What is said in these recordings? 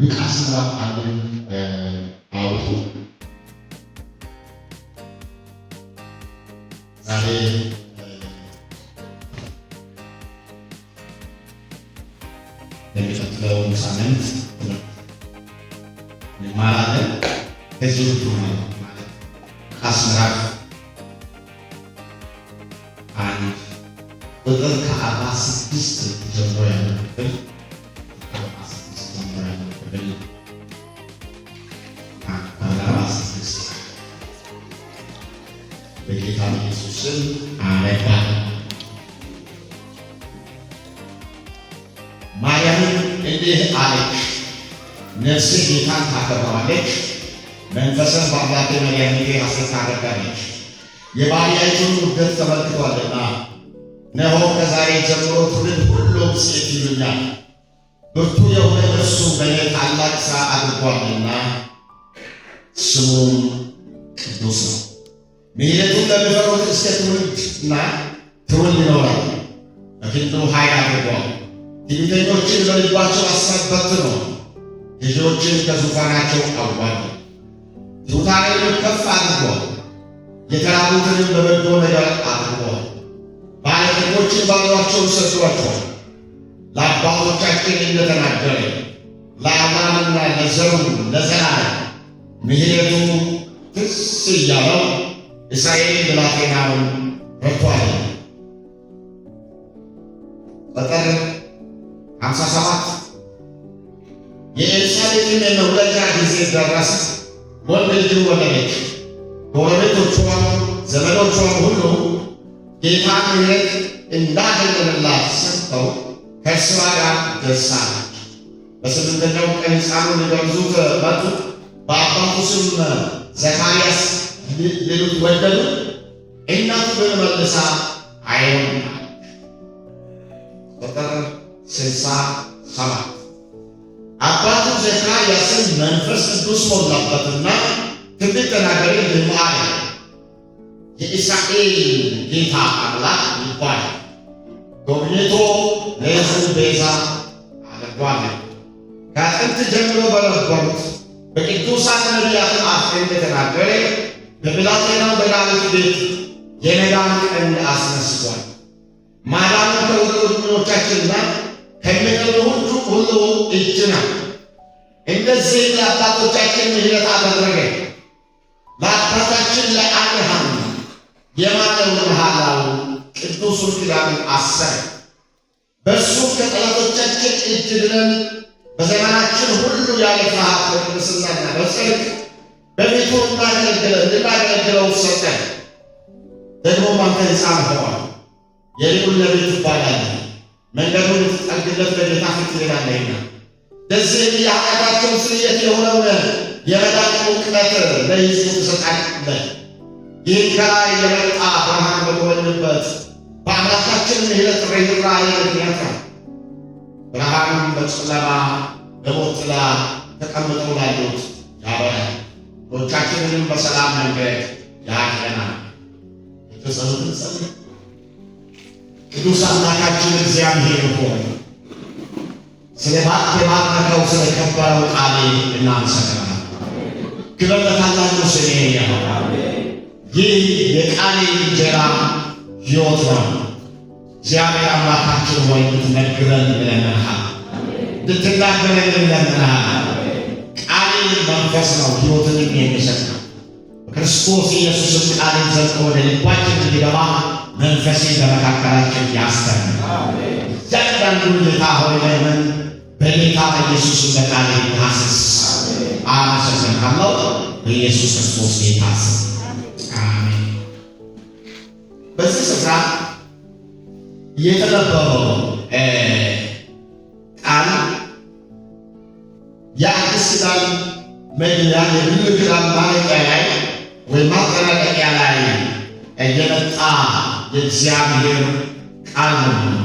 ሉቃስ ምዕራፍ አንድን አውጡ። ዛሬ ለሚቀጥለው ሳምንት እንማራለን። ከዚህ ሁሉ ማለት ሉቃስ ምዕራፍ አንድ ቁጥር ከ46 ጀምሮ ያለው ክፍል በጌታ ኢየሱስ ስም አሜን። ማርያምም እንዲህ አለች፣ ነፍሴ ጌታን ታከብረዋለች፣ መንፈስም በአምላኬ መድኃኒቴ ሐሤት ታደርጋለች፣ የባሪያይቱን ውርደት ተመልክቶአልና። እነሆ ከዛሬ ጀምሮ ትውልድ ሁሉ ሴት ይሉኛል፣ ብርቱ የሆነ እርሱ በእኔ ታላቅ ሥራ አድርጓልና፣ ስሙም ቅዱስ ነው። ምሕረቱም ለሚፈሩት እስከ ትውልድና ትውልድ ይኖራል። በክንዱ ኃይል አድርጓል። ትዕቢተኞችን በልባቸው ሐሳብ በትኖ ገዢዎችን ከዙፋናቸው አዋረደ። ትሑታንን ከፍ አድርጓል። የተራቡትንም በበጎ ነገር አድርጓል። ባለጠጎችን ባዶአቸውን ሰጥቷቸዋል። ለአባቶቻችን እንደተናገረ ለአብርሃምና ለዘሩ ለዘላለም ምሕረቱ ትዝ እያለው እስራኤል ብላቴናውን ረድቶአል። ቁጥር 57 የኤልሳቤጥም የመውለጃ ጊዜ ደረሰ፣ ወንድ ልጅ ወለደች። ጎረቤቶቿም ዘመዶቿም ሁሉ ጌታ ምሕረት እንዳደረገላት ሰምተው ከእርሷ ጋር ደስ አላቸው። በስምንተኛው ቀን ሕፃኑን ሊገርዙት መጡ። በአባቱ ስም ዘካርያስ ሊሉት ወደዱ። እናቱ ግን መልሳ አይሆንም አለች። ቁጥር 67 አባቱ ዘካርያስን መንፈስ ቅዱስ ሞላበትና ትንቢት ተናገረ፣ እንዲህም አለ፣ የእስራኤል ጌታ አምላክ ይባላል፣ ጎብኝቶ ለሕዝቡ ቤዛ አድርጓል። ከጥንት ጀምሮ በነበሩት በቅዱሳን ነቢያት አፍ እንደተናገረ በብላቴናው በዳዊት ቤት የመዳን ቀንድ አስነስቷል። ማዳኑ ከወገኖቻችንና ከሚቀርቡ ሁሉ እጅ ነው። እንደዚህ ለአባቶቻችን ምሕረት አደረገ። ለአባታችን ለአብርሃም የማለውን መሐላው ቅዱሱን ኪዳኑን አሰረ። በእርሱም ከጠላቶቻችን እጅ ድነን በዘመናችን ሁሉ ያለ ፍርሃት በቅድስናና በጽድቅ በቤቱ እንድናገለግለው ሰጠን። ደግሞም አንተ ሕፃን ሆነሃል፣ የልዑል ነቢይ ትባላለህ፣ መንገዱን ልትጠርግለት በጌታ ፊት ትሄዳለህና። ለዚህም የኃጢአታቸው ስርየት የሆነውን የመዳን እውቀት ለሕዝቡ ትሰጣለህ። ይህም ከላይ የመጣ ብርሃን በተወለደበት በአምላካችን ምሕረት ርኅራኄ ምክንያት ነው። ብርሃኑም በጨለማ በሞት ጥላ ተቀምጠው ላሉት ያበራል፣ እግሮቻችንንም በሰላም መንገድ ያቀናል። የተጸሎትን ጸልይ። ቅዱስ አምላካችን እግዚአብሔር ሆይ ስለ ባረከው ስለ ከበረው ቃል እናመሰግናለን። ክብር ለታላቁ ስምህ ይሁን። ይህ የቃል እንጀራ ሕይወት ነው። እግዚአብሔር አምላካችን ሆይ እንድትነግረን እንለምንሃለን፣ እንድትናገረን እንለምንሃለን። ቃል መንፈስ ነው፣ ሕይወትንም የሚሰጥ ነው። በክርስቶስ ኢየሱስም ቃልን ዘልቆ ወደ ልባችን እንዲገባ መንፈስን በመካከላችን ያስተምራል። እያንዳንዱ ጌታ ሆይ ለምን በጌታ በኢየሱስም በቃል ታስስ አመሰግናለሁ። በኢየሱስ ክርስቶስ ጌታ ስም አሜን። በዚህ ስፍራ የተነበበው ቃል የአዲስ ኪዳን መግቢያ የብሉይ ኪዳን ማለቂያ ላይ ወይም ማጠናቀቂያ ላይ የመጣ የእግዚአብሔር ቃል ነው።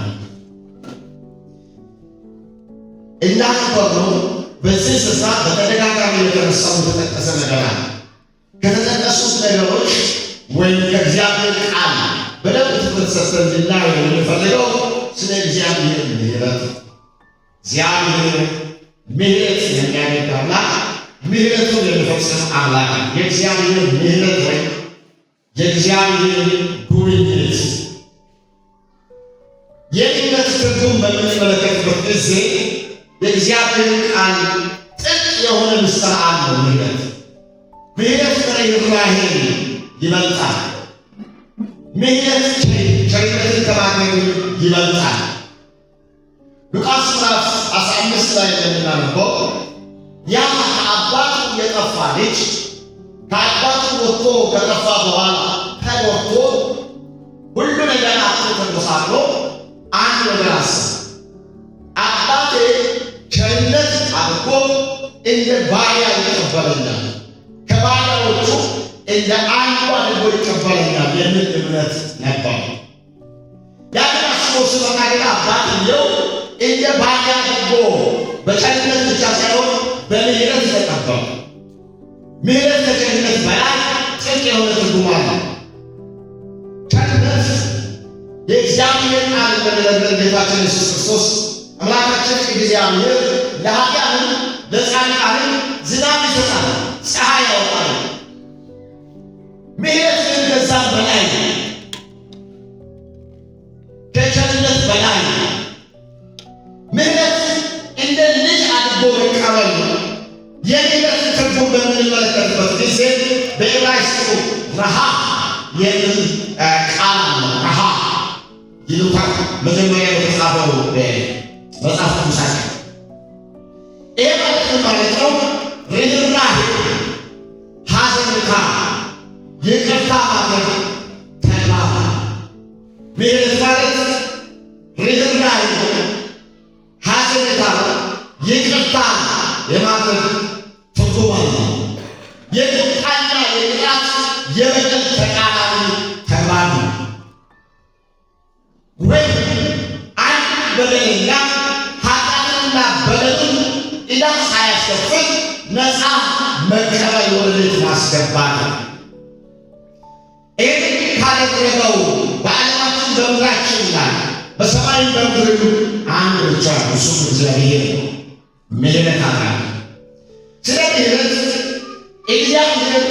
እንዳነበብነው በዚህ ስፍራ በተደጋጋሚ የተነሳው የተጠቀሰ ነገር አለ። ከተጠቀሱት ነገሮች ወይም ከእግዚአብሔር ቃል በደንብ ትኩረት ሰጥተን እንድናየው የምንፈልገው ስለ እግዚአብሔር ምሕረት፣ እግዚአብሔር ምሕረት የሚያደርግ አምላክ ምሕረቱን የሚፈጽም አምላክ የእግዚአብሔር ምሕረት ወይ የእግዚአብሔር ጉብኝት የምሕረት ትርጉም በምንመለከትበት ጊዜ የእግዚአብሔር ቃል ጥልቅ የሆነ ምስጢር አለው። ምሕረት ርኅራኄን ይበልጣል። ምሕረት ቸርነትን ከማድረግ ይበልጣል። ሉቃስ ምዕራፍ 15 ላይ እንደምናነበው ያ ከአባቱ የጠፋ ልጅ ከአባቱ ወጥቶ ከጠፋ በኋላ ተወጥቶ ሁሉ ነገር አጥቶ ተጎሳቅሎ አንድ ነገር አሰበ። አባቴ ቸርነት አድርጎ እንደ ባሪያ ይቀበለኛል፣ ከባሪያዎቹ እንደ አንዱ አድርጎ ይቀበለኛል የሚል እምነት ነበር። ያንን አስቦ ሲመጣ ግን አባትየው እንደ ባሪያ አድርጎ በቸርነት ብቻ ሳይሆን በምሕረት ተቀበለ። ምሕረት ከቸርነት በላይ ጥልቅ የሆነ ትርጉም አለው። ቸርነት የእግዚአብሔር ቃል እንደሚነግረን ጌታችን ኢየሱስ ክርስቶስ አምላካችን እግዚአብሔር ለኃጥአንም ለጻድቃንም ዝናብ ይሰጣል፣ ፀሐይ ያወጣል። ምሕረት ግን ከዛም በላይ ከቸርነት በላይ ምሕረት እንደ ልጅ አድርጎ መቀበል ነው። የምሕረትን ትርጉም በምንመለከትበት ጊዜ በዕብራይስጡ ረሃ የሚል ቃል ነው። ረሃ ይሉታል መጀመሪያ የተጻፈው መጽሐፍ ቅዱሳችን። ይህ ማለት ነው ርኅራኄ፣ ሐዘንታ፣ ይቅርታ ማድረግ ተግባር። ምሕረት ማለት ርኅራኄ፣ ሐዘንታ፣ ይቅርታ የማድረግ ትርጉም አለው። የቁጣና የቅጣት የበደል ተቃራኒ ተግባር ነው። ወይም አንድ በደለኛ ኃጢአትንና በደሉን ዕዳ ሳያስከፍል ነፃ መቀበል ወደ ቤት ማስገባት ነው። ይህን ካደረገው በዓለማችን በምድራችን ላይ በሰማይ በምድር አንድ ብቻ እሱም እግዚአብሔር ነው። ምሕረት አምላክ። ስለ ምሕረት እግዚአብሔር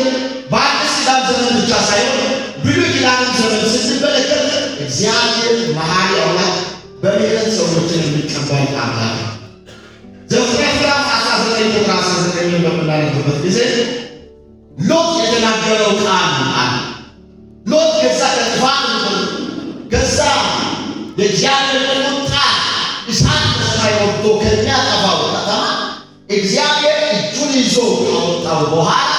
በአዲስ ኪዳን ዘመን ብቻ ሳይሆን ብሉይ ኪዳን ዘመን ስንመለከት እግዚአብሔር መሐሪ አምላክ በምሕረት ሰዎችን የሚቀበል አምላክ። ዘፍጥረት ምዕራፍ 19 ቁጥር 19 በምናነብበት ጊዜ ሎጥ የተናገረው ቃል አለ። ሎጥ ከዛ ከጥፋት ከዛ የእግዚአብሔር ቁጣ እሳት ከሰማይ ወርዶ ከሚያጠፋው ከተማ እግዚአብሔር እጁን ይዞ ካወጣው በኋላ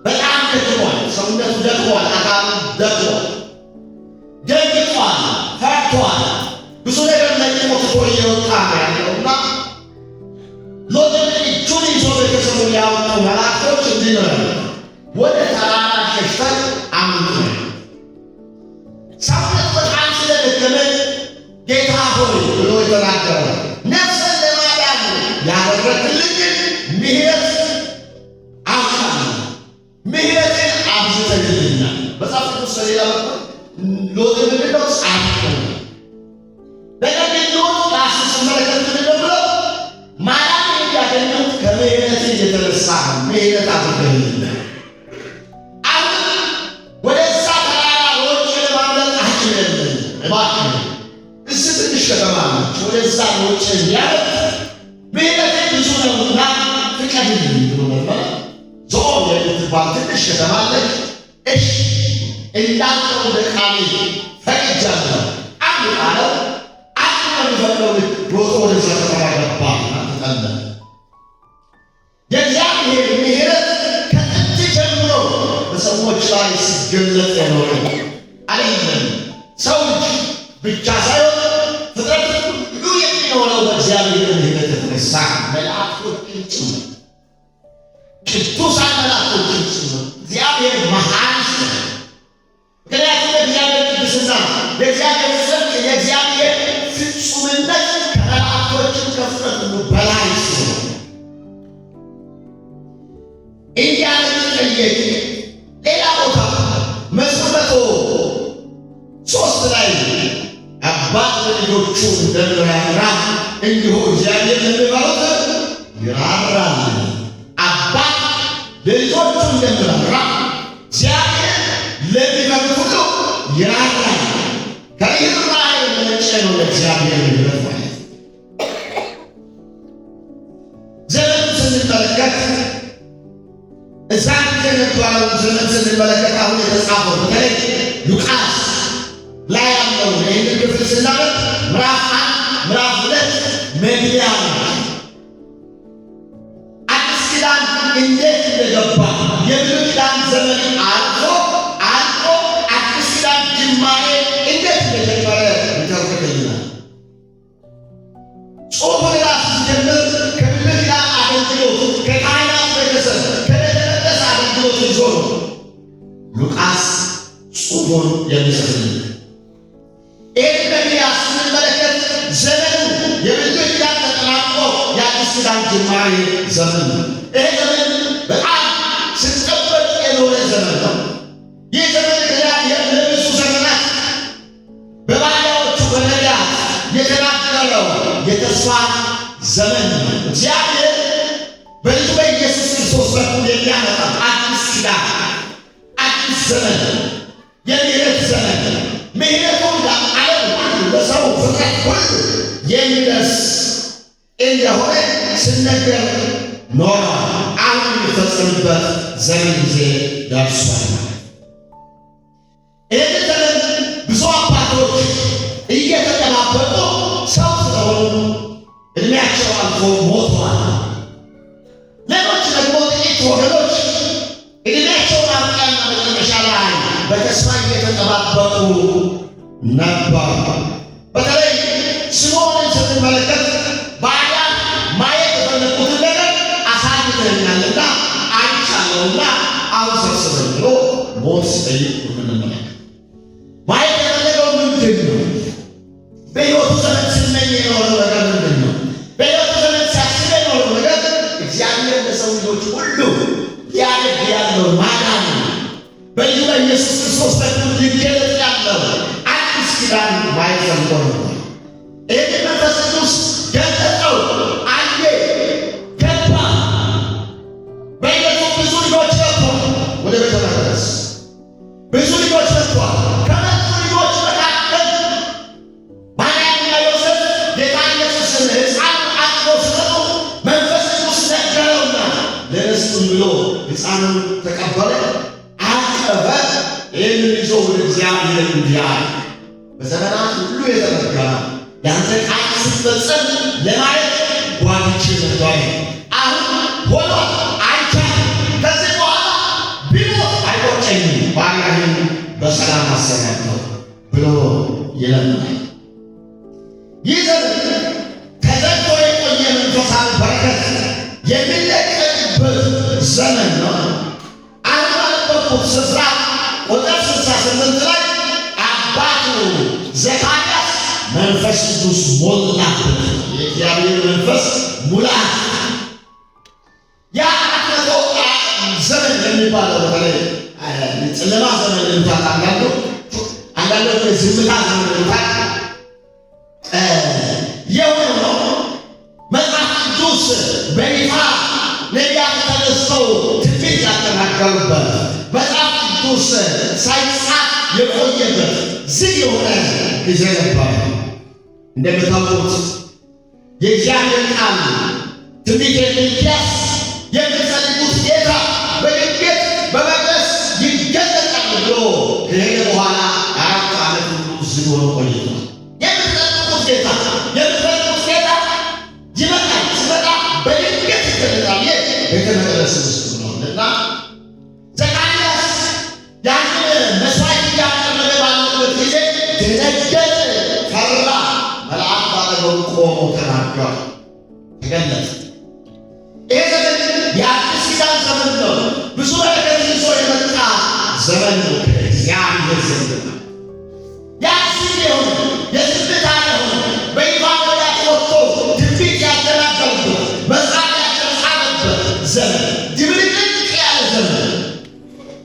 በጣም ደክሟል። ሰውነቱ ደክሟል። አካሉ ደክሟል። ደንግጧል። ፈርቷል። ብዙ ነገር ለይሞትቶ እየወጣ ነው ያለውና ሎጥን እጁን ይዞ ቤተሰቡ ያወጣው መላእክቶች እንዲህ ነው ያሉት፣ ወደ ተራራ ሸሽተን አምልጡ። ሰውነት በጣም ስለደከመ ጌታ ሆይ ብሎ የተናገረ ነፍስን ለማዳን ያደረግልኝን ምሕረት አውቃለሁ፣ ምሕረትን አብዝተህልኛል። መጽሐፍ ቅዱስ በሌላ በኩል ሎጥ ምንድነው? ጻድቅ ነው። ነገር ግን ሎጥ ራሱ ስመለከት ምንድነው ብሎ ማዳን ያገኘሁት ከምሕረት የተነሳ ምሕረት አድርገህልኛል። አሁን ወደዛ ተራራ ወጪ ለማምለጥ አችልም እባክህ እስ ትንሽ ከተማ ነች፣ ወደዛ ወጪ እንዲያመጥ ምሕረት ብዙ ነውና ፍቀድልኝ ብሎ ነበር። ዞን የምትባል ትንሽ ከተማ አለች። እሺ እንዳንተው በቃሌ ፈቅጃለሁ አንድ ቃለው አንድ በሚፈቅደው ልክ ሮጦ ወደዛ ከተማ ገባና ተጠለለ። የእግዚአብሔር ምሕረት ከጥንት ጀምሮ በሰዎች ላይ ሲገለጥ የኖረ አይደለም። ሰው ልጅ ብቻ ሳይሆን ፍጥረት ሁሉ የሚኖረው በእግዚአብሔር ምሕረት የተነሳ መላእክቶችን ጭምር ቅዱሳን መላእክቶችን ጭምር እግዚአብሔር መሐሪ ነው። ምክንያቱም የእግዚአብሔር ቅድስና፣ የእግዚአብሔር ጽድቅ፣ የእግዚአብሔር ፍጹምነት ከመላእክቶችም ከፍጥረት ሁሉ በላይ ነው። እንዲያለ ጠየቅ። ሌላ ቦታ መዝሙር 103 ላይ አባት ለልጆቹ እንደሚራራ እንዲሁ እግዚአብሔር ለሚፈሩት ይራራል። አባት ለልጆቹ እንደሚራራ እግዚአብሔር ለሚፈሩት ሁሉ ይራራል። ከይራራል የመነጨ ነው ለእግዚአብሔር ምሕረት ማለት። ዘመን ስንመለከት እዛ ጊዜ የነበረውን ዘመን ስንመለከት አሁን የተጻፈው በተለይ ሉቃስ ላይ ያለው ይህንን ክፍል ስናለት ምዕራፍ 1 ምዕራፍ 2 መግቢያ ነው። አዲስ ኪዳን እንዴት እንደገባ የብሉይ ኪዳን ዘመን አልፎ አዲስ ኪዳን ጅማሬ እንዴት እንደጀመረ ይተርክልናል። ጽሑፉን ራሱ ሲጀምር ከብሉይ ኪዳን አገልግሎት ከካህናት ቤተሰብ ከቤተ መቅደስ አገልግሎት ይዞ ነው ሉቃስ ጽሑፉን የሚጽፍልን። ይህን መግቢያ ስንመለከት ዘመኑ የብሉይ ኪዳን ተጠናቆ የአዲስ ኪዳን ጅማሬ ዘመን ነው። ይህ ዘመን በጣም ስንጠበቅ የኖረ ዘመን ነው። ይህ ዘመን ለብዙ ዘመናት በባሪያዎቹ በነቢያት የተናገረው የተስፋ ዘመን ነው። እግዚአብሔር በልጁ በኢየሱስ ክርስቶስ በኩል የሚያመጣ አዲስ ኪዳን አዲስ ዘመን የምህረት ዘመን ምህረቱን ለዓለም ሁሉ ለሰው ፍጥረት ሁሉ የሚደርስ እንደሆነ ሲነገር ኖሯል። አሁን የሚፈጸምበት ዘመን ጊዜ ደርሷል። ይህን ዘመን ብዙ አባቶች እየተጠባበቁ ሰው ስለሆኑ እድሜያቸው አልፎ ሞተዋል። ሌሎች ደግሞ ጥቂት ወገኖች እድሜያቸውን አብቃና መጨረሻ ላይ በተስፋ እየተጠባበቁ ነበር። በተለይ ስምዖንን ስትመለከት ባሪያ ማየት የፈለግኩትን ነገር አሳይተኸኛልና አይቻለሁና አሁን ሰብስበኝ ብሎ ሞት ሲጠይቅ እንመለከት። ማየት የፈለገው ምንድን ነው? በሕይወቱ ዘመን ሲመኝ የኖረው ነገር ምንድን ነው? በሕይወቱ ዘመን ሲያስብ የኖረው ነገር እግዚአብሔር ለሰው ልጆች ሁሉ ሊያደርግ ያለው ማዳን በልጁ በኢየሱስ ክርስቶስ በኩል ሊገለጥ ያለው አዲስ ኪዳን ማየት ፈልጎ ነበር። ይህን መንፈስ ቅዱስ ገለጠው፣ አየ፣ ገባ። በዕለቱ ብዙ ልጆች ገብተዋል ወደ ቤተ መቅደስ። ብዙ ልጆች ገብተዋል። ከመጡ ልጆች መካከል ማርያምና ዮሴፍ ጌታ ኢየሱስን ሕፃን አቅፈው ሲመጡ መንፈስ ቅዱስ ነገረውና ለርስቱን ብሎ ሕፃኑን ተቀበለ፣ አቀፈ። ይህንን ይዞ ወደ እግዚአብሔር እንዲያል በዘመናት ሁሉ የተነገረ ያንተ ቃል ሲፈጸም ለማየት ጓጉቼ ነበር። አሁን ሆኗል፣ አይቻልም። ከዚህ በኋላ ቢሞት አይቆጨኝም፣ ባሪያህን በሰላም አሰናብተው ብሎ ይለምናል። ይህ ዘመን ተዘግቶ የቆየ መንፈሳዊ በረከት የሚለቀቅበት ዘመን ነው። አሁን ባነበብኩት ስፍራ ቁጥር 68 ላይ አባቱ ዘካርያስ መንፈስ ቅዱስ ሞላበት። የእግዚአብሔር መንፈስ ሙላት ያ አጥቶ ዘመን የሚባለው በተለይ ጨለማ ዘመን የሚባል አንዳንዶች ዝምታ ዘመን የሚባል የሆነው መጽሐፍ ቅዱስ በይፋ ነቢያት ተነስተው ትንቢት ያተናገሩበት መጽሐፍ ቅዱስ ሳይጻፍ የቆየበት ዝግ የሆነ ጊዜ ነበር። እንደምታውቁት የእግዚአብሔር ቃል ትንቢተ ሚልክያስ የምትፈልጉት ጌታ በድንገት በመቅደስ ይገለጣል ብሎ ከሄደ በኋላ 4 ዓመት ሁሉ ዝግ ሆኖ ቆይቷል። የምትፈልጉት ጌታ ይመጣል። ሲመጣ በድንገት ይገለጣል። ቤተ መቅደስ ውስጥ ነውና ዘካርያስ ያንን መስዋዕት እያቀረበ ባለበት ጊዜ ደነገጠ፣ ፈራ። መልአክ ባጠገቡ ቆሞ ተናገረ፣ ተገለጠ። ይህ ዘመን የአዲስ ኪዳን ዘመን ነው። ብዙ በረከት ይዞ የመጣ ዘመን ነው። ከእግዚአብሔር ዘንድ ነው። ያሲል የሆነ የዝምታ የሆነ በይፋ ወዳት ወጥቶ ትንቢት ያደናገሩበት መጽሐፍ ያልተጻፈበት ዘመን፣ ድብልቅልቅ ያለ ዘመን፣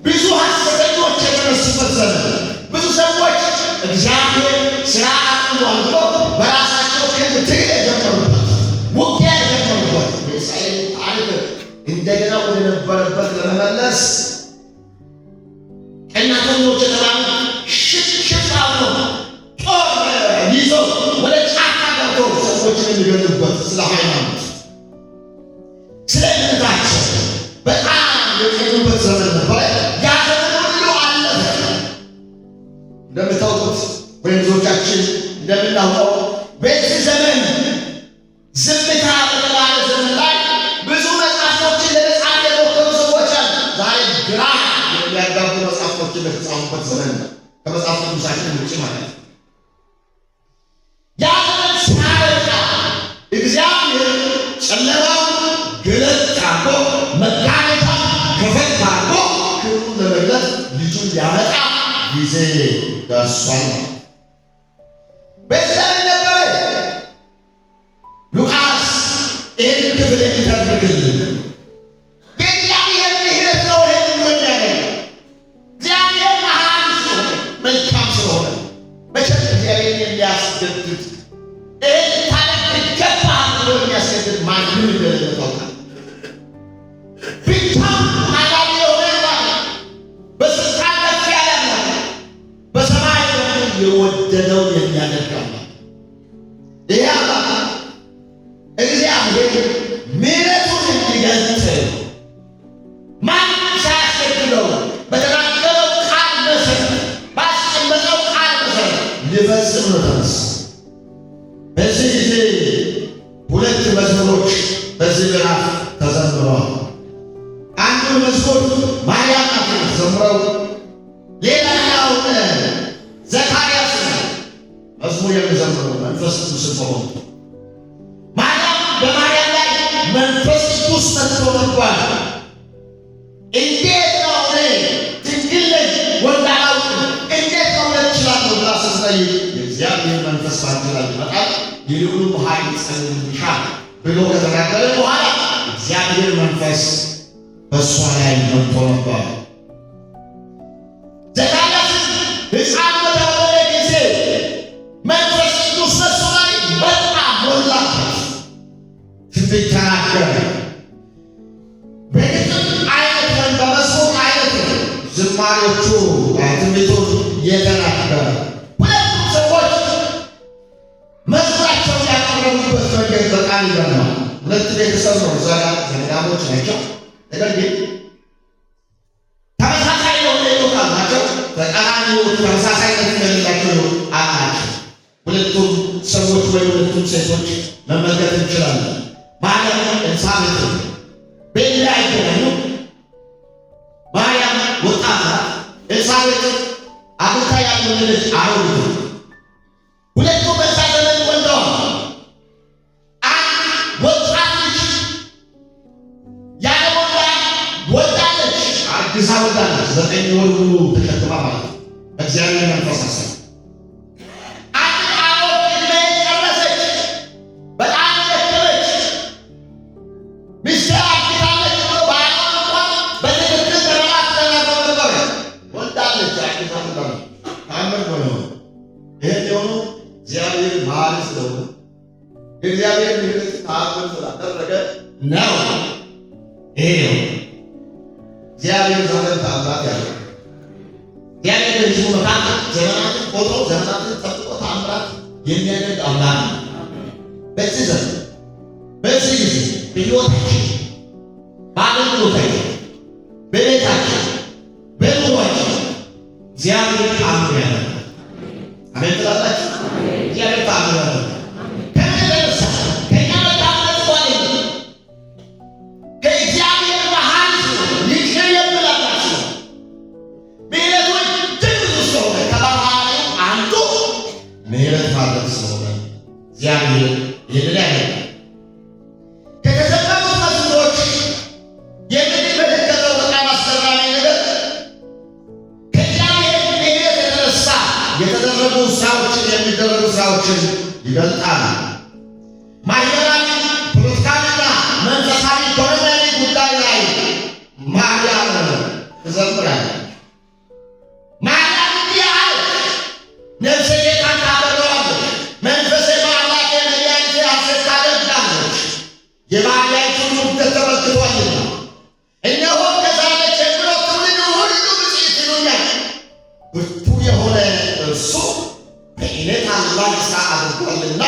ብዙ ሐሰተኞች የተነሱበት ዘመን፣ ብዙ ሰዎች እግዚአብሔር ሥራ አቁሟል ብሎ በራሳቸው ክንድ ትግል የጀመሩበት፣ ውጊያ የጀመሩበት፣ የእስራኤል ድረስ እናቶች የተባሉ ሽፍታው ነው ጦር ይዞ ወደ ጫካ ገብቶ ሰዎችን የሚገሉበት ስለ ሃይማኖት ስለ እምነታቸው በጣም የቀኑበት ዘመን ነበር። ያ ዘመን ሁሉ አለፈ። እንደምታውቁት ወንዞቻችን እንደምናውቀው በዚህ ዘመን ዝምታ በተባለ ዘመን ላይ ብዙ መጽሐፎችን ለመጻፍ የሞከሩ ሰዎች አሉ። ዛሬ ግራ የሚያጋቡ መጽሐፎችን ለተጻፉበት ዘመን ነው፣ ከመጽሐፍ ቅዱሳችን ውጭ ማለት ነው። ያ ዘመን ሲያበቃ እግዚአብሔር ጨለማውን ገለጥ አድርጎ መጋረጃውን ከፈት አድርጎ ክብሩን ለመግለጥ ልጁን ሊያመጣ ጊዜ ደርሷል። በዚህ ዘመን ነበረ ሉቃስ ይህንን ክፍል የሚተርክልን። የእግዚአብሔር ምሕረት ነው ይህንን የሚያደርገው። እግዚአብሔር መሐሪ ስለሆነ መልካም ስለሆነ መቼም እግዚአብሔር የሚያስገድድ ይህን ታደርግ ይገባሃል ብሎ የሚያስገድድ ማንም እንደሌለ ታውቃለህ። ብቻውን ኃያል የሆነ በስልጣን ከፍ ያለ በሰማይ ደግሞ የወደደውን የሚያደርግ አምላክ ይህ አምላክ እግዚአብሔር ምሕረቱን እንዲገልጥ ማንም ሳያስገድደው በተናገረው ቃል መሰረት ባስቀመጠው ቃል መሰረት ሊፈጽም ነው ተነሳ። በዚህ ጊዜ ሁለት መዝሙሮች በዚህ ምዕራፍ ተዘምረዋል። አንዱን መዝሙር ማርያም ናት የምትዘምረው፣ ሌላኛውን ዘካርያስ መዝሙር የሚዘምረው መንፈስ ቅዱስን በሆኑ በማርያም ላይ መንፈስ ቅዱስ መጥቶ ነበር። እንዴት ነው ድንግል ነኝ ወንድ አላውቅም እንዴት ነው እችላለሁ ብላ ስትጠይቅ የእግዚአብሔር መንፈስ ባንቺ ላይ ይመጣል ይልቁንም ኃይል ይጸልልሻል ብሎ ከተናገረ በኋላ እግዚአብሔር መንፈስ በእሷ ላይ መጥቶ ነበር። ዘካርያስ ሕፃን በተወለደ ጊዜ መንፈስ ቅዱስ በእሱ ላይ መጣ፣ ሞላበት፣ ትንቢት ተናገረ። በግጥም አይነት ወይም በመዝሙር አይነት ዝማሬዎቹ ትንቢቶች የተናገረ። ሁለቱም ሰዎች መዝሙራቸውን ያቀረቡበት መንገድ በጣም ይገርማል። ሁለት ቤተሰብ ነው፣ እዛ ጋር ዘመዳሞች ናቸው። ነገር ግን ተመሳሳይ የሆነ ሕይወት አላቸው። ተቃራኒ ሕይወት ተመሳሳይነት እንደሌላቸው አላቸው። ሁለቱም ሰዎች ወይ ሁለቱም ሴቶች መመልከት እንችላለን። ማርያም ኤልሳቤጥ ቤት ላይ አይገናኙ። ማርያም ወጣት ናት፣ ኤልሳቤጥ አግብታ ያልወለደች አሮጊት። ሁለቱም በዛ ዘመን ወልደዋል። አንድ ወጣት ልጅ ያለወልዳ ወልዳለች፣ አርግዛ ወልዳለች። 9 ወር ሙሉ ተሸክማ ማለት ነው። እግዚአብሔር መንፈስ አሰ እግዚአብሔር ምሕረት ታምር ስላደረገ ነው። ይሄ ነው እግዚአብሔር ዘመን ታምራት ያለው። እግዚአብሔር በሕዝቡ መካከል ዘመናትን ቆጥሮ ዘመናትን ጠብቆ ታምራት የሚያደርግ አምላክ ነው። በዚህ ዘመን በዚህ ጊዜ በሕይወታችን፣ በአገልግሎታችን፣ በቤታችን፣ በኑሯችን እግዚአብሔር ታምር ያደርጋል። አሜን ትላላችሁ? እግዚአብሔር ታምር ያደርጋል። እግዚአብሔር ይህንን ያደርጋል። ከተዘመሩት መዝሙሮች የምንመለከተው በጣም አስገራሚ ነገር ከእግዚአብሔር ምሕረት የተነሳ የተደረጉ ስራዎችን የሚደረጉ ስራዎችን ይገልጣል። ማህበራዊ፣ ፖለቲካዊና መንፈሳዊ ኢኮኖሚያዊ ጉዳይ ላይ ማርያም ትዘምራለች። ማርያም እንዲህ አለች፣ ነፍሴ ጌታን ታከብረዋለች፣ መንፈሴ በአምላኬ መድኃኒቴ ሐሤት ታደርጋለች፣ የባሪያይቱን ውርደት ተመልክቶአልና። እነሆ ከዛሬ ጀምሮ እርሱ በእኔ ታላቅ ሥራ አድርጓልና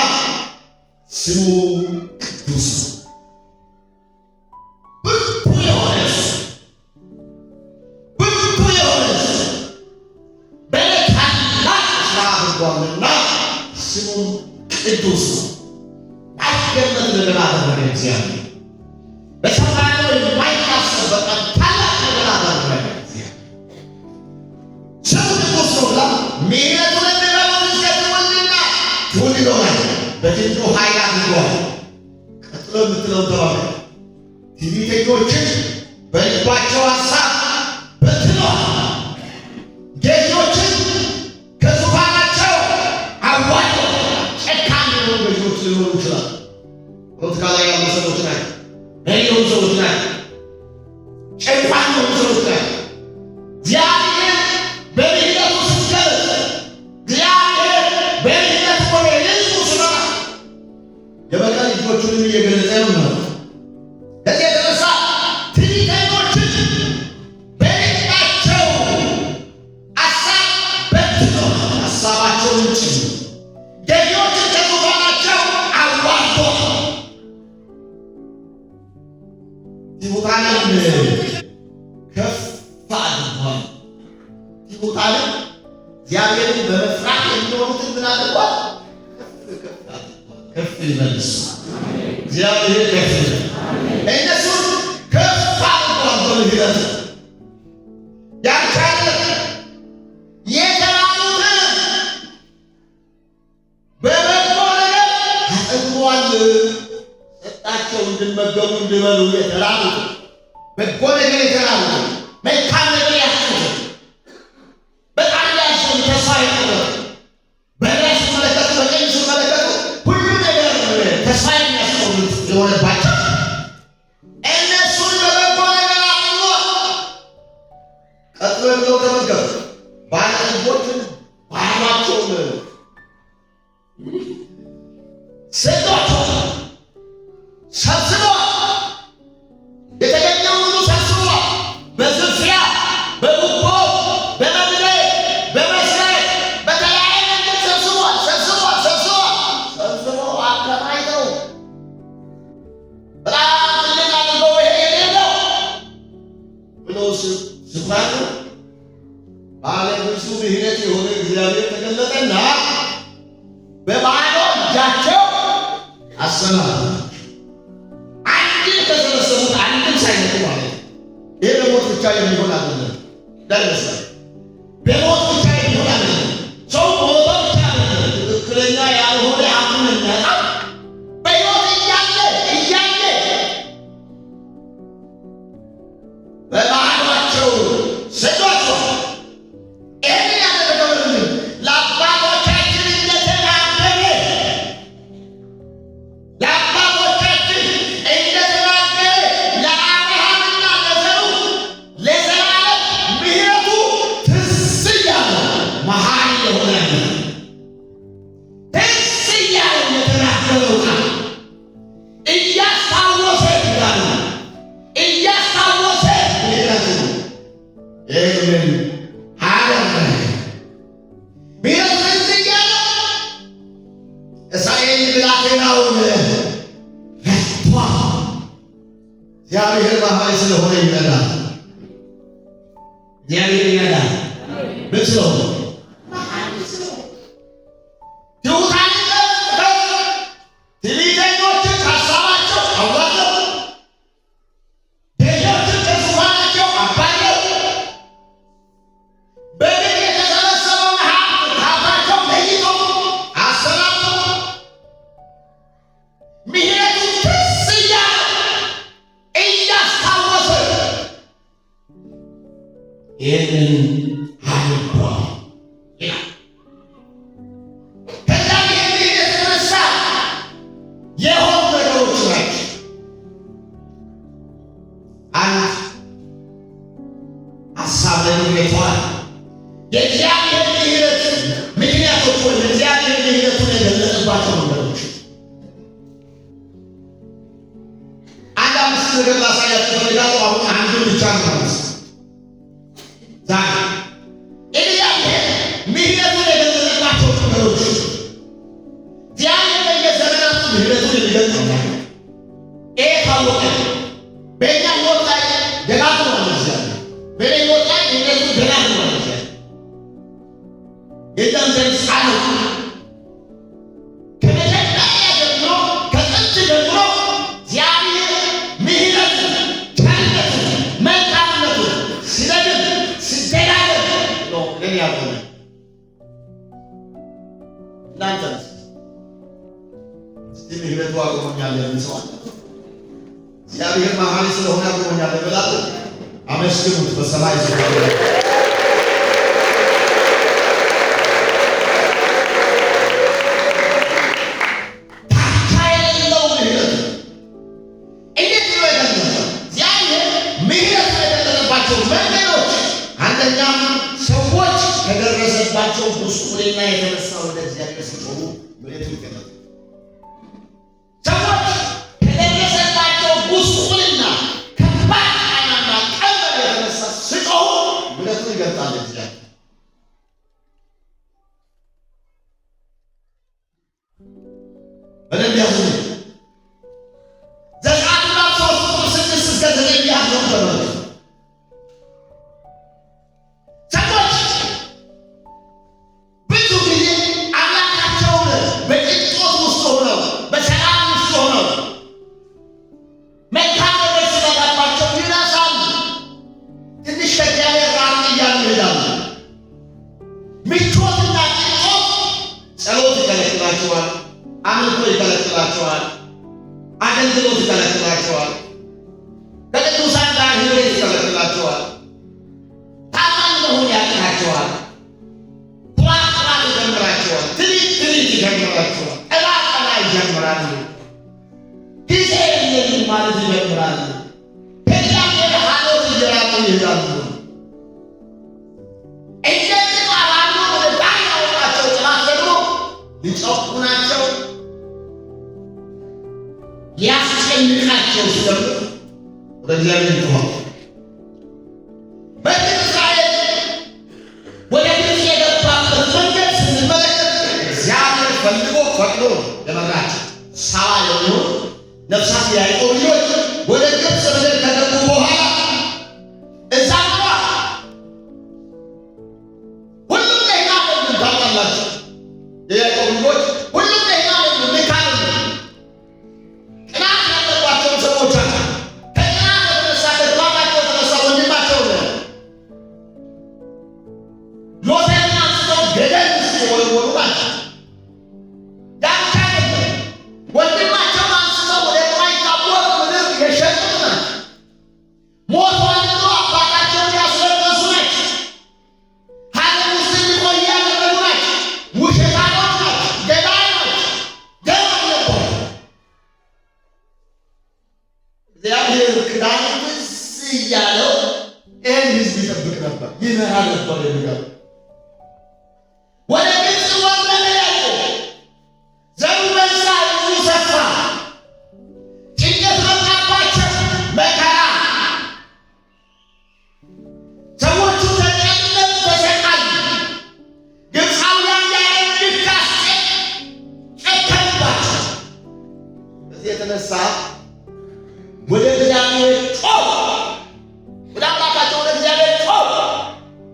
ስሙ ቅዱስ ነው። ብርቱ የሆነ እሱ በእኔ ታላቅ ሥራ አድርጓልና ስሙ ቅዱስ ነው። አይገመት ነገር አደረገ እግዚአብሔር። በሰማነው የማይታሰብ በጣም ታላቅ ነገር አደረገ እግዚአብሔር። ስሙ ቅዱስ ነው ብላ ምሕረቱን የሚበሉት እስከ ትውልድና ትውልድ ይሆናል። በክንዱ ኃይል አድርጓል። ቀጥሎ የምትለው ተባለ ትዕቢተኞችን በልባቸው ሐሳብ በትኗል። ገዢዎችን ከዙፋናቸው አዋርዷል። ጨካኝ የሆኑ ገዢዎች ሊኖሩ ይችላል። ፖለቲካ ላይ ያሉ ሰዎች ናቸው። መሪ የሆኑ ሰዎች ናቸው። ጨቋኝ የሆኑ ሰዎች ናቸው። እግዚአብሔር በምሕረቱ ሲገለጥ፣ እግዚአብሔር በምሕረቱ ወደ ሕዝቡ ሲመጣ የበቀል እጆቹንም እየገለጠ ነው። ከዚህ የተነሳ ትዕቢተኞችን በልባቸው ሐሳብ በትኗል። ሐሳባቸውን ጭምር ገዢዎችን ከዙፋናቸው አዋርዷል። ትሑታንን ከፍ አድርጓል። ትሑታንን እግዚአብሔርን በመፍራት የሚኖሩትን ምን አድርጓል? ከፍ ይመልስ። እግዚአብሔር ከፍ ይበል። እነሱን ከፍ አድርጓል በምሕረቱ። ያልቻለ የተራቡትን በበጎ ነገር አጠግቧል። ሰጣቸው እንዲመገቡ እንዲበሉ። የተራቡትን በጎ ነገር የተራቡትን መልካም ነገር ያስቡትን በጣም ያሰቡ ተስፋ የቆረጡ በግራ ሲመለከቱ በቀኝ ሲመለከቱ ሁሉ ነገር ተስፋ የሚያስቆርጥ የሆነባቸው እነሱን በበጎ ነገር አድርጎ ቀጥሎ የሚለው ተመልከቱ። ባለጠጎችን ባሏቸውን ሰጥቷቸዋል። ሰብስበዋል። የተገኘው ሁሉ ሰብስበዋል። በዝርፊያ፣ በጉቦ፣ በመግደል፣ በመስረቅ በተለያየ መንገድ ሰብስበዋል። ሰብስበው አከማይተው በጣም ትልቅ አድርገው ይሄ የኔ ነው ብለው ሲባሉ ባለ ብዙ ምሕረት የሆነ እግዚአብሔር ተገለጠና በባዶ እጃቸው አሰናበታቸው። አንድም ከሰበሰቡት አንድም ሳይነቁ ማለት ነው። ይሄ በሞት ብቻ የሚሆን አይደለም። ደረሰ በሞት ብቻ የሚሆን አይደለም። ሰው ሞቶ ብቻ አይደለም። ትክክለኛ ያልሆነ አሁን የሚያጣ በሕይወት እያለ በባህሏቸው ሰጧቸው። ይህንን ያደረገው ለአባቶቻችን እንደተናገረ ለአብርሃምና ለዘሩ ለዘላለም ምሕረቱ ትዝ እያለው መሐሪ የሆነ ትዝ እያለው የተናገረው ቃል እያስታወሰ ይላል። እያስታወሰ ምሕረቱ ይህንን አደረገ። ምሕረቱ ትዝ እያለው እስራኤል ብላቴናውን ረድቷል። እግዚአብሔር መሐሪ ስለሆነ ይረዳል። እግዚአብሔር ይረዳል። ምን ስለሆነ? መሐሪ ስለሆነ። ትሑታንን ከፍ ትዕቢተኞችን ከሐሳባቸው አዋረዱ። ገዢዎችን ከዙፋናቸው አባረሩ። በግፍ የተሰበሰበውን ሀብት ከሀብታቸው ለይተው አሰናብተው ምሕረቱ ትዝ እያለው እያስታወሰ ይህንን አድርጓል ይላል። ከዛ ይህንን የተነሳ የሆኑ ነገሮች ናቸው። አንድ ሀሳብ ለምሬተዋል። የእግዚአብሔር ምሕረት ምክንያቶች ወይም እግዚአብሔር ምሕረቱን የገለጠባቸው ነገሮች አንድ አምስት ነገር ላሳያችሁ እፈልጋለሁ። አሁን አንዱን ብቻ ነው ዛሬ እግዚአብሔር ምሕረቱን የገለጠ ወገኖች እግዚአብሔር በየዘመናቱ ምሕረቱን ይገልጣል። ይሄ ታወቀ። በእኛ ሕይወት ላይ ደጋግሟል እግዚአብሔር። በእኔ ሕይወት ላይ ምሕረቱን ደጋግሟል እግዚአብሔር። የዛን ዘንድ ጻድቅ ከመጀመሪያ ጀምሮ ከጥንት ጀምሮ እግዚአብሔር ምሕረቱን፣ ቸርነቱን፣ መልካምነቱን ሲደግም ሲደጋገም ነው ለእኔ ያቆመ። እናንተስ እስቲ ምሕረቱ አቆሞኛል የሚል ሰው አለ? እግዚአብሔር መሐሪ ስለሆነ አቆሞኛል ብላችሁ አመስግኑት። በሰማይ ስለሆነ ሰዎች ከደረሰባቸው ጉስቁልና የተነሳ ወደ እግዚአብሔር ሲጮሁ ምሕረቱ ይገለጣል። ሰዎች ከደረሰባቸው ጉስቁልና ከባድ ጫናና ቀንበር የተነሳ ሲጮሁ ምሕረቱ ይገለጣል። እግዚአብሔር በደንብ ያዙ። ዘጸአት 3:6-9 ያለው ተመልከቱ። አምልኮ ይከለክላቸዋል። አገልግሎት ይከለክላቸዋል። ከቅዱሳን ጋር ህብረት ይከለክላቸዋል። ታማኝ መሆን ያቅታቸዋል። ኩራት ይጀምራቸዋል። ትዕቢት ይጀምራቸዋል። ጠላ ይጀምራሉ። ጊዜ የለኝም ማለት ይጀምራሉ። ከእግዚአብሔር ሀሎት እየራቁ ይሄዳሉ። እንደዚህ ባሉ ወደ ዳር ያወጣቸው ጥላት ደግሞ ሊጨቁናቸው ሊያስጨንቃቸው ሲደርሱ ወደ እግዚአብሔር ይጮኻሉ። በእስራኤል ወደ ግብፅ የገባበት መንገድ ስንመለከት እግዚአብሔር ፈልጎ ፈቅዶ የመራቸው ሳባ የሚሆኑ ነፍሳት የያዕቆብ ልጆች ወደ ግብፅ ምድር ከገቡ በኋላ እዛ ሁሉም ደህና አይደሉም። ታውቃላችሁ የያዕቆብ ልጆች ሁሉም ደህና አይደሉም። ልካል ቅናት ያለባቸው ሰዎች አሉ። ከቅናት የተነሳ ከጥፋታቸው የተነሳ ወንድማቸው ዮሴፍን አንስተው ገደል ውስጥ የወረወሩ ናቸው። ዳንቻ ወንድማቸውን አንስተው ወደማይታወቅ ምድር የሸጡት ናቸው። ሞቷል ብሎ አባታቸውን ያስለቀሱ ናቸው። ሀገር ውስጥ እንዲቆይ ያደረጉ ናቸው። ውሸታሞች ናቸው። ገዳይ ናቸው። ደም አለባቸው። እግዚአብሔር ክዳን ትስ እያለው ይህን ሕዝብ ይጠብቅ ነበር፣ ይመራ ነበር። የሚገባ ወደ ግብፅ ወረደ ያዕቆብ። ዘሩ በዛ፣ ሕዝቡ ሰፋ። ጭንቀት መጣባቸው፣ መከራ። ሰዎቹ ተጨነቁ፣ ተሰቃዩ። ግብፃውያን ያለ ድካስ ጨከኑባቸው። በዚህ የተነሳ ወደ እግዚአብሔር ጮኹ። ወደ አምላካቸው ወደ እግዚአብሔር ጮኹ።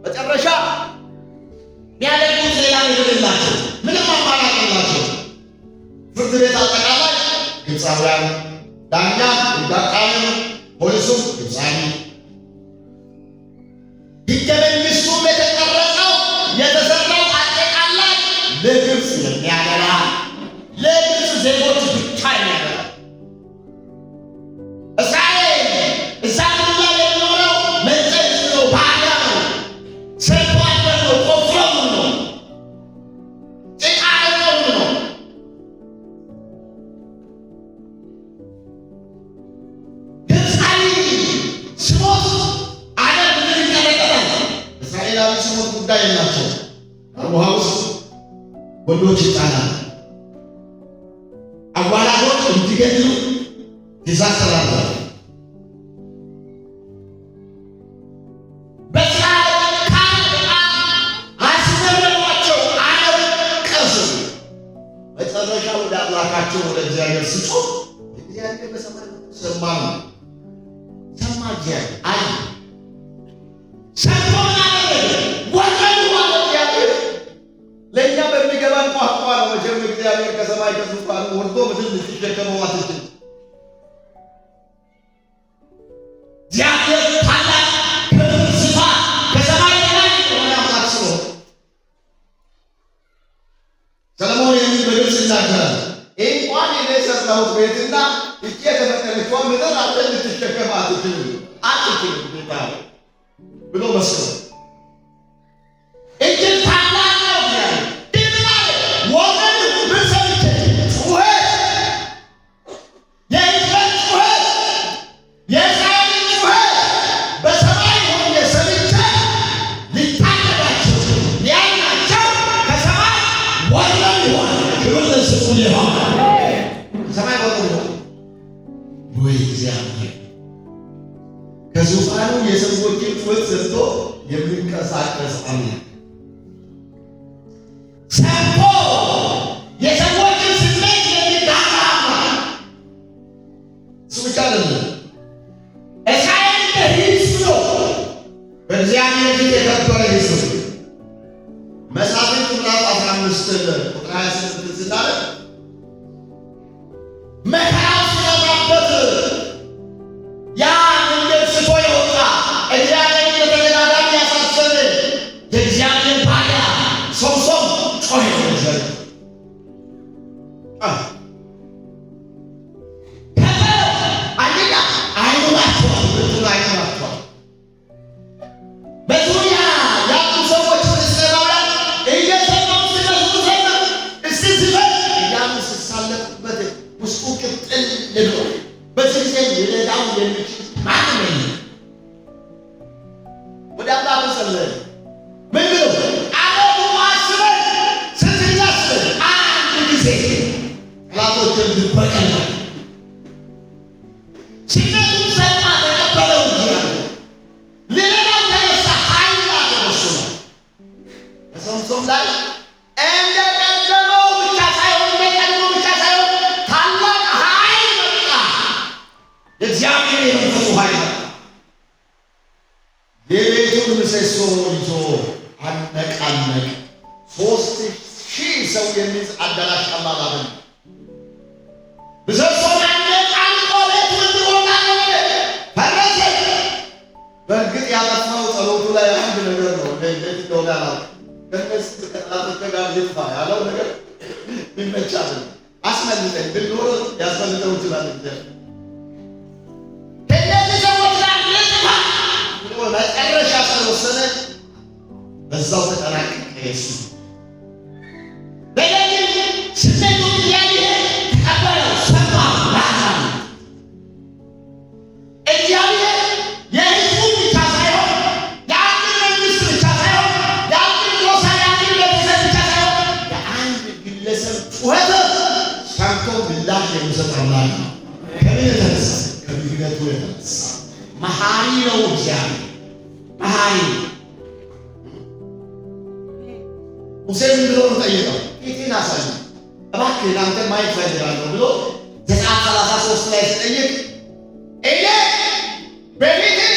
መጨረሻ የሚያደርጉት ሌላ ነገር የላቸው፣ ምንም አማራጭ የላቸው። ፍርድ ቤት አጠቃላይ ግብፃውያን፣ ዳኛ ዳቃሚ፣ ፖሊሱም ግብፃዊ። ሕገ መንግሥቱም የተቀረጸው የተሰራው አጠቃላይ ለግብፅ የሚያደላ ለግብፅ ዜጎች ብቻ የሚያደላ እስራኤል እዛ ምድር ላይ የሚኖረው መንጠቅ ነው፣ ባሪያ ነው፣ ሰርቶ አደር ነው፣ ቆፍሮም ነው፣ ጭቃ አረገውም ነው። ግብፃዊ ስሞት ዓለም ምድር ይንቀጠቀጣል። እስራኤላዊ ስሞት ጉዳይ የላቸው። ውሃ ውስጥ ወንዶች ይጣላል። አዋላጆች እንዲገድሉ ትእዛዝ ተላልፏል። በእስራኤል ካህናት አስመረሯቸው፣ አለቀሱ። በመጨረሻ ወደ አምላካቸው ወደ እግዚአብሔር ሲጮህ እግዚአብሔር በሰማይ ሰማ። እግዚአብሔር አይ ሰማና ወጣው እግዚአብሔር ለኛ በሚገባን ቋንቋ ነው። መቼም እግዚአብሔር ከሰማይ ከዙፋኑ ወርዶ ምድር ልትሸከመው አትችልም። እግዚአብሔር ታላቅ ከፍታ ከሰማይ ላይ ሆነ አምላክ ነው። ሰለሞን የሚል በግልጽ ይናገራል። እንኳን እኔ የሰራሁት ቤትና እጄ የተፈጠረችው ምድር አንተ ልትሸከም አትችልም ጌታ ብሎ መስሎ እጅግ ታላቅ ነው። ድምና ወገን ብሰምቼ ጩኸት የእግዚአብሔር ጩኸት የእስራኤል ጩኸት በሰማይ ሆኜ ሰምቼ ሊታደጋቸው ሊያናቸው ከሰማይ ወርደው ይሆን ክብር ለስሙ ይሆን ሰማይ ወርደው ወይ እግዚአብሔር ከዙፋኑ የሰዎችን ጩኸት ሰምቶ የሚንቀሳቀስ አምላክ ሰምቶ የሰዎችን ስሜት የሚጋራ አምላክ እሱ ብቻ አይደለም። እስራኤል ሕዝብ ነው፣ በእግዚአብሔር ፊት የከበረ ሕዝብ ነው። መሳፍንት ምዕራፍ 15 ቁጥር 28 ስናለ መከራው ሲበዛበት ያ መንገድ ስቶ የወጣ እግዚአብሔር በተደጋጋሚ ያሳሰበ የእግዚአብሔር ባሪያ ሶምሶን ጮኸ። አንደኛ አይኖራቸዋል፣ ሁለቱን አይኖራቸዋል። በዙሪያ ያሉ ሰዎች ፍልስጤማውያን እየሰማው ሲመጡ ሰማ እስቲ ሲበል እያሉ ሲሳለቁበት ውስጡ ቅጥል ልሎ በዚህ ጊዜ ሊረዳው የሚችል ማንም የለም። ወደ አምላኩ ጸለየ። ምን ብሎ አቤቱ አስበን ስትነስር አንድ ጊዜ ጠላቶችን ልበቀል ሲመቱን ሰማ ተቀበለው ይላል። ሊረዳው ተነሳ፣ ኃይል አደረሱ ነው። በሶምሶን ላይ እንደቀደመው ብቻ ሳይሆን ታላቅ ኃይል መጣ። የእግዚአብሔር የመንፈሱ ኃይል የቤቱን ምሰሶ ይዞ አነቃነቅ። 3000 ሰው የሚይዝ አዳራሽ ቀላል ምሰሶን አነቃንቆ ቤቱን እንዲሞላ ፈረሰ። በእርግጥ ያጠፋው ጸሎቱ ላይ አንድ ነገር ነው። እንዴት እንደሆነ አላውቅም። ከነሱ ከጠላቶች ጋር ይጥፋ ያለው ነገር ይመቻል። አስመልጠኝ ብንኖር ያስመልጠው ይችላል። ከእነዚህ ሰዎች ጋር ልጥፋ ብሎ መጨረሻ ስለወሰነ በዛው ተጠናቀቀ። የሱ በደግም ስሜቱን እያየ ተቀበለው፣ ሰማ። እግዚአብሔር የሕዝቡ ብቻ ሳይሆን የአንድ መንግስት ብቻ ሳይሆን የአንድ ጎሳ የአንድ ቤተሰብ ብቻ ሳይሆን የአንድ ግለሰብ ጩኸት ሰምቶ ምላሽ የሚሰጥ አምላክ ነው። ከምን የተነሳ? ከምህረቱ የተነሳ መሐሪ ነው። እግዚአብሔር መሐሪ። ሙሴን ብሎ ጠየቀው፣ ፊትህን አሳየኝ እባክህ አንተን ማየት እፈልጋለሁ ብሎ ዘጸአት 33 ላይ ሲጠይቅ እኔ በፊትህ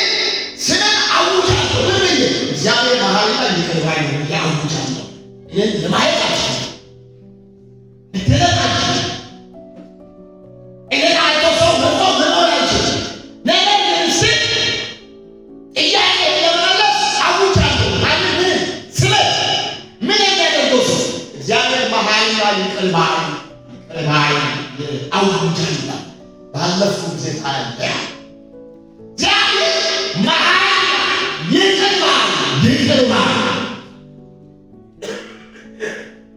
ስምን አውጃለሁ ምን ብዬ እግዚአብሔር መሐሪና ይቅር ባይ ነው ብዬ አውጃለሁ። ይህን ለማየት አልችልም፣ ልትለቅ አልችልም። እኔን አይቶ ሰው መኖር አይችልም። ነገር ግን ስል ጥያቄ ለመመለስ አውጃለሁ። ምን ስለት ምን የሚያደርገው ሰው እግዚአብሔር መሐሪና ይቅር ባይ አውጃለሁ። ባለፈው ጊዜ ታያለ እግዚአብሔር መሐሪና ይቅር ባይ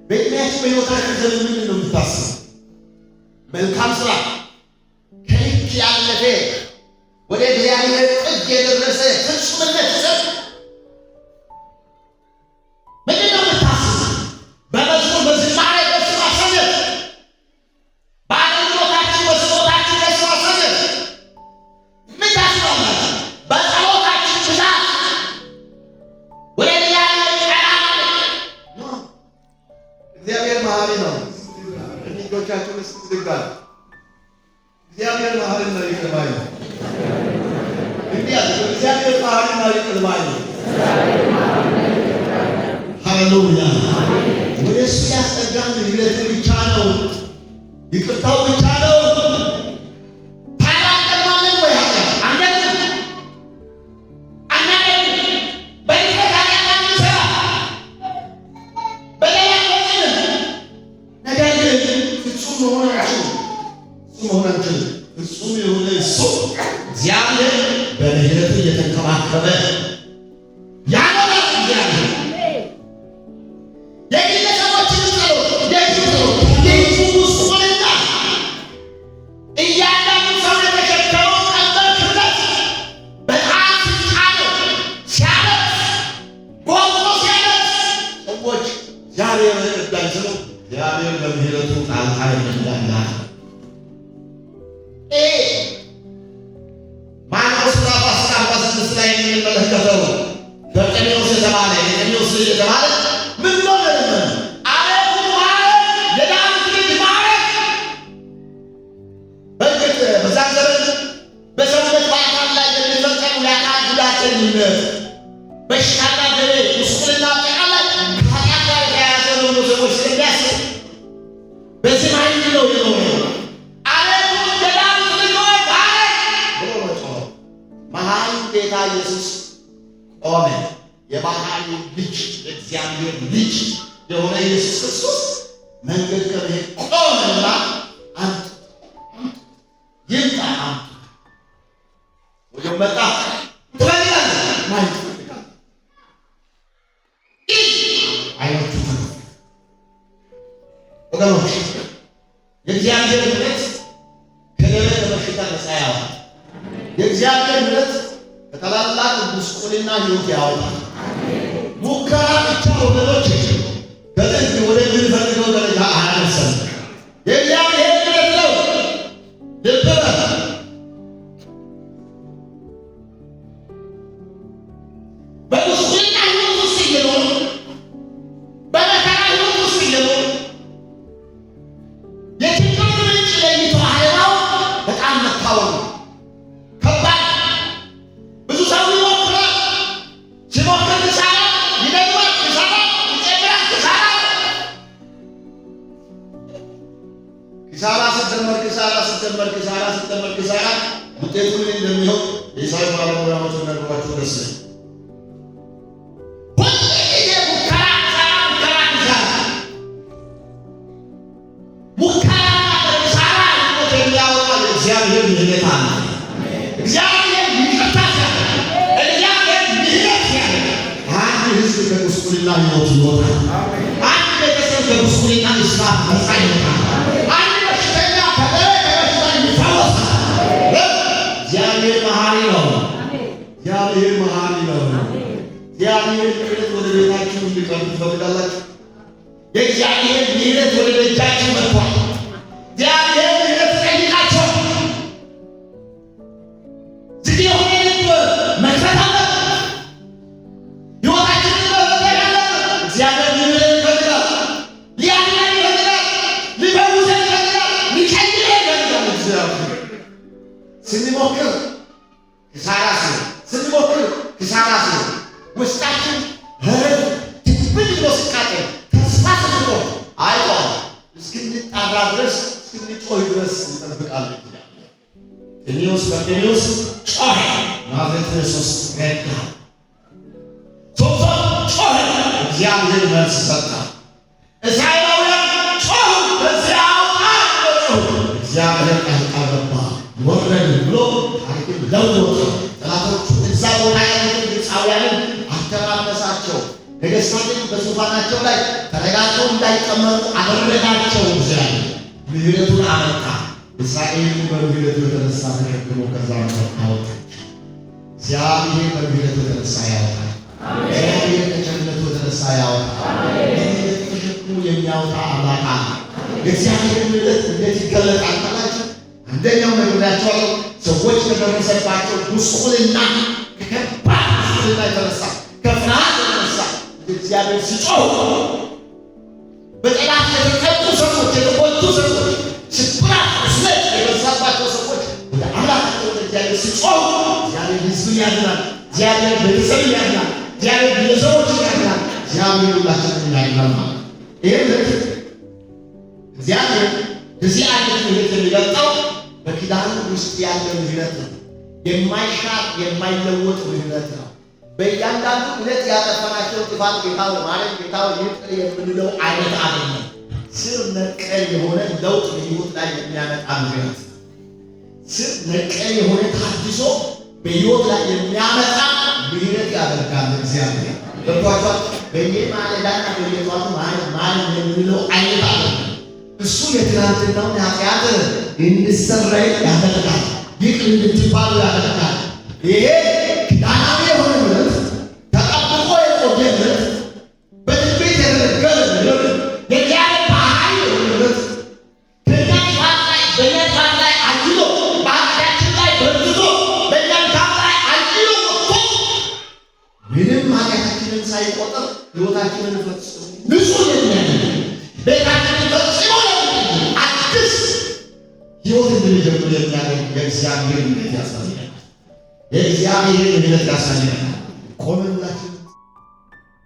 በእድሜያችሁ በሕይወታችሁ ዘመን ምንድን ነው የምታስበው? መልካም ስራ ከልክ ያለፈ ወደ እግዚአብሔር ጥግ የደረሰ ፍጹምነት ይሰጥ ምንድን ነው የምታስበው? በመዝሙር በዝማሬ ደስ ማሰኘት፣ በአገልግሎታችን በስጦታችን ደስ ማሰኘት ምን ታስባላችሁ? በጸሎታችን ብዛት ወደ እግዚአብሔር ቀና ማለት ነው። እግዚአብሔር መሐሪ ነው። እጆቻችሁን ዝጋል። እግዚአብሔር መሐሪና ይቅር ባይ ነው። እንዲህ አለ እግዚአብሔር መሐሪና ይቅር ባይ ነው። ሃሌሉያ። ወደ እሱ ያስጠጋን ምሕረቱ ብቻ ነው፣ ይቅርታው ብቻ ነው። ፍጹም የሆነ እሱ እግዚአብሔር በምሕረቱ እየተንከባከበ ያኖራል። እግዚአብሔር የግለሰቦችን ጸሎት የሕዝቡ ውስጥ ሆነና እያንዳንዱ ሰው የተሸከመው ቀንበር ክብደት በጣም ሲጫነው ሲያለቅስ ጎልቶ ሲያለቅስ ሰዎች እግዚአብሔር እርዳኝ ስሉ እግዚአብሔር በምሕረቱ ጣልቃ ይገባልና ማርቆስ ምዕራፍ 16 ላይ የምንመለከተው በርጤሜዎስ የተባለ ምን ብሎ ለምን አቤቱ ማረን፣ የዳዊት ልጅ ማረን። በእርግጥ በዛ ዘመን በሰውነት በአካል ላይ የሚፈጸሙ የአካል ጉዳተኝነት፣ በሽታና ደዌ፣ ጉስቁልና አጠቃላይ ከኃጢአት ጋር የተያያዘ ነው ብሎ ሰዎች ስለሚያስብ በዚህ ማይንድ ነው የኖረው። ጌታ ኢየሱስ ቆመ። የባህሪ ልጅ የእግዚአብሔር ልጅ የሆነ ኢየሱስ ክርስቶስ መንገድ ከመሄድ ቆመና አንተ ይምጣ ወደ መጣ ትፈልጋለህ ማለት ትፈልጋለህ አይወጡ ወገኖች የእግዚአብሔር ምሕረት ከደዌ ከበሽታ ነፃ ያወጣል። የእግዚአብሔር ምሕረት ከታላላቅ ጉስቁልና ሕይወት ያወጣል። ሙከራ ብቻ ወገኖች ከጥግ ወደምንፈልገው ደረጃ አያደርሰንም። የእግዚአብሔር ምሕረት ነው። ልብ በል በጉስቁልና ሕይወት ውስጥ እየኖሩ በመከራ ሕይወት ውስጥ እየኖሩ የችግር ምንጭ ለይቶ አለማወቅ በጣም መታወቅ ነው። ኪሳራ ውጤቱ ምን እንደሚሆን የሂሳብ ባለሙያዎች ነግሯቸው ደስ ይላል። እግዚአብሔር ምሕረት አለ። እግዚአብሔር ይቅርታ ሲያደርግ፣ እግዚአብሔር ምሕረት ሲያደርግ አንድ ሕዝብ ከጉስቁልና ሕይወት ይወጣል። አንድ ቤተሰብ ከጉስቁልና እስራት ነፃ ይወጣል። አንድ በሽተኛ ከበሽታ ይፈወሳል። እግዚአብሔር መሐሪ ነው። እግዚአብሔር መሐሪ ነው። እግዚአብሔር ምሕረት ወደ ቤታችሁ እንዲቀርብ ትፈልጋላችሁ? የእግዚአብሔር ምሕረት ወደ ደጃችሁ መጥቷል። እግዚአብሔር ምሕረት ጠይቃቸው። ዝግ የሆነ ልብ መክፈት አለበት። ሕይወታችንን መፈተሽ አለበት። እግዚአብሔር ምሕረት ይፈልጋል። ሊያድነን ይፈልጋል። ሊፈውሰን ይፈልጋል። ሊቀይረን ይፈልጋል። እግዚአብሔር ስንሞክር ኪሳራ ሲሆን ውስጣችን ትብል ብሎ ሲቃጠል ተስፋ ስንቆርጥ አይቷል እስክንጣራ ድረስ እስክንጮህ ድረስ እንጠብቃለን። በርጤሜዎስ ጮኸ፣ ናዝሬቱ ኢየሱስ ረዳ። ሶምሶን ጮኸ፣ እግዚአብሔር መልስ ሰጠ። እስራኤላውያን ጮኹ፣ በዚያ አውጣ ጮኹ፣ እግዚአብሔር ጣልቃ ገባ። ወረድ ብሎ ታሪክን ለወጠ። ጠላቶቹ እዛ ቦታ ያሉትን ግብፃውያንን አተራመሳቸው። ነገሥታትን በዙፋናቸው ላይ ተረጋግተው እንዳይቀመጡ አደረጋቸው። እግዚአብሔር ምሕረቱን አመጣ። እስራኤልን በምሕረቱ የተነሳ ተሸክሞ ከዛ አወጣ። እግዚአብሔር በምሕረቱ የተነሳ ያወጣል። እግዚአብሔር ከቸርነቱ የተነሳ ያወጣል። ምሕረቱ ተሸክሞ የሚያወጣ አምላክ አለ። የእግዚአብሔር ምሕረት እንዴት ይገለጣል ካላችሁ አንደኛው ነግሬያቸዋለሁ። ሰዎች ከደረሰባቸው ጉስቁልና ከከባድ ጉስቁልና የተነሳ ከፍርሃት የተነሳ እግዚአብሔር ሲጮህ በጠላት የተጠቁ ሰዎች የተጎዱ ሰዎች እግዚአብሔር ሲጾም እግዚአብሔር ሕዝብን ያድናል። እግዚአብሔር ቤተሰብን ያድናል። እግዚአብሔር ግለሰቦችን ያድናል። እግዚአብሔር ሁላችንን ያድናል ማለት ነው። ይህም እግዚአብሔር እዚህ አይነት ምሕረት የሚገልጠው በኪዳኑ ውስጥ ያለ ምሕረት ነው። የማይሻር የማይለወጥ ምሕረት ነው። በእያንዳንዱ ዕለት ያጠፋናቸው ጥፋት ጌታው ማለት ጌታው ይቅር የምንለው አይነት አይደለም። ስር ነቀል የሆነ ለውጥ በሕይወት ላይ የሚያመጣ ምሕረት፣ ስር ነቀል የሆነ ታድሶ በሕይወት ላይ የሚያመጣ ምሕረት ያደርጋል እግዚአብሔር። ገብቷችኋል? በየማለዳና በየጧቱ ማለት የምንለው አይነት አይደለም። እሱ የትናንትናውን ኃጢአት እንድሰረይ ያደርጋል። ይቅር እንድትባሉ ያደርጋል። ይሄ ኪዳናዊ የሆነ ምሕረት፣ ተጠብቆ የቆየ ምሕረት፣ በትንቢት የተነገረ ምሕረት፣ የእግዚአብሔር ባህሪ የሆነ ምሕረት በእኛ ጥፋት ላይ አጅሎ በኃጢአታችን ላይ በርትቶ በእኛ ድካም ላይ አጅሎ ወጥቶ ምንም ኃጢአታችንን ሳይቆጥር ሕይወታችንን ፈጽሞ ንጹሕ የሚያደርግ ቤታችንን ፈጽሞ አዲስ ሕይወት እንድንጀምር የሚያደርግ የእግዚአብሔር ምሕረት ያሳየናል። የእግዚአብሔር ምሕረት ያሳየናል። ቆመን ሁላችን